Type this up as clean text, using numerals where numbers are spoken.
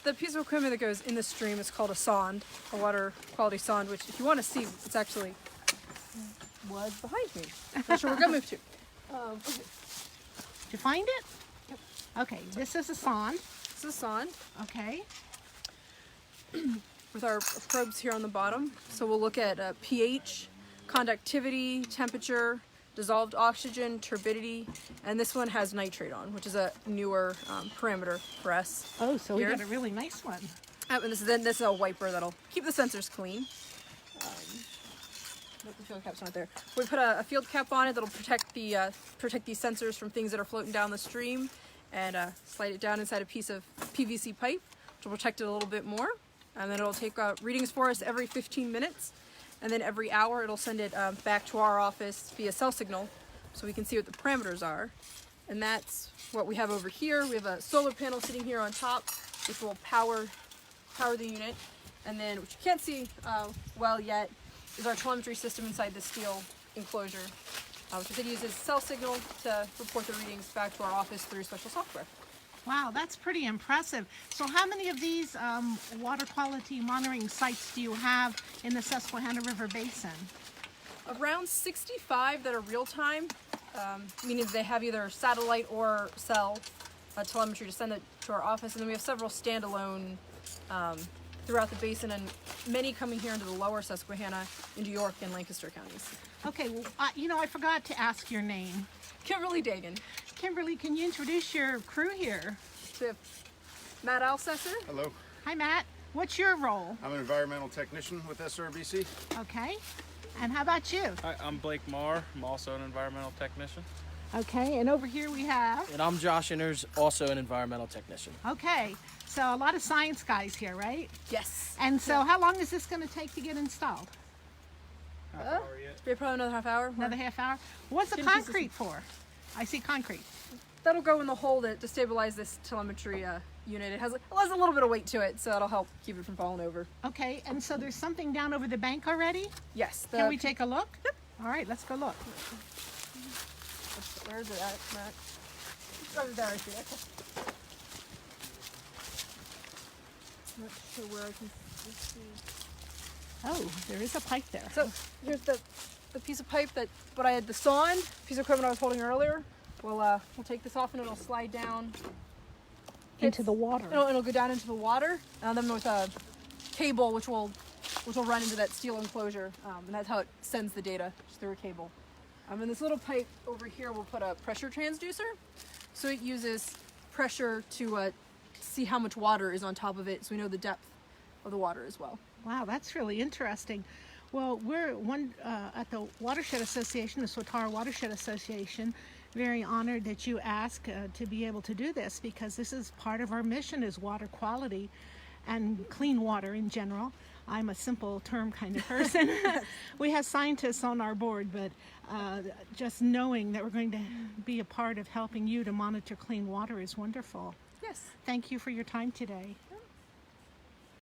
The piece of equipment that goes in the stream is called a sonde, a water quality sonde, which if you want to see, it's actually was behind me. Not sure we're going to move to. Okay. Did you find it? Yep. Okay, this is a sonde. This is a sonde. Okay. With our probes here on the bottom. So we'll look at pH, conductivity, temperature, dissolved oxygen, turbidity, and this one has nitrate on, which is a newer parameter for us. Oh, so here. we got a really nice one. And this is a wiper that'll keep the sensors clean. The field cap's not there. We put a field cap on it that'll protect these sensors from things that are floating down the stream, and slide it down inside a piece of PVC pipe, which will protect it a little bit more. And then it'll take readings for us every 15 minutes, and then every hour it'll send it back to our office via cell signal, so we can see what the parameters are. And that's what we have over here. We have a solar panel sitting here on top, which will power the unit. And then, which you can't see well yet, is our telemetry system inside the steel enclosure, which it uses cell signal to report the readings back to our office through special software. Wow, that's pretty impressive. So how many of these water quality monitoring sites do you have in the Susquehanna River Basin? Around 65 that are real-time, meaning they have either satellite or cell telemetry to send it to our office. And then we have several standalone throughout the basin, and many coming here into the lower Susquehanna, into York and Lancaster counties. Okay, well, I forgot to ask your name. Kimberly Dagan. Kimberly, can you introduce your crew here? So we have Matt Alsesser. Hello. Hi, Matt. What's your role? I'm an environmental technician with SRBC. Okay. And how about you? Hi, I'm Blake Marr. I'm also an environmental technician. Okay, and over here we have... And I'm Josh Inners, also an environmental technician. Okay, so a lot of science guys here, right? Yes. And so how long is this going to take to get installed? Probably another half hour. Another half hour? What's the Getting pieces- concrete for? I see concrete. That'll go in the hole to stabilize this telemetry unit. It has a little bit of weight to it, so that'll help keep it from falling over. Okay, and so there's something down over the bank already? Yes. Can we take a look? Yep. All right, let's go look. Where is it at, Matt? It's over there, I see it. I'm not sure where I can see. Oh, there is a pipe there. So here's the piece of pipe what I had the sonde, piece of equipment I was holding earlier. We'll take this off and it'll slide down Into the water. It'll go down into the water, and then with a cable which will run into that steel enclosure, and that's how it sends the data, just through a cable. And this little pipe over here will put a pressure transducer, so it uses pressure to see how much water is on top of it, so we know the depth of the water as well. Wow, that's really interesting. Well, we're at the Watershed Association, the Swatara Watershed Association, very honored that you asked to be able to do this, because this is part of our mission, is water quality and clean water in general. I'm a simple term kind of person. We have scientists on our board, but just knowing that we're going to be a part of helping you to monitor clean water is wonderful. Yes. Thank you for your time today.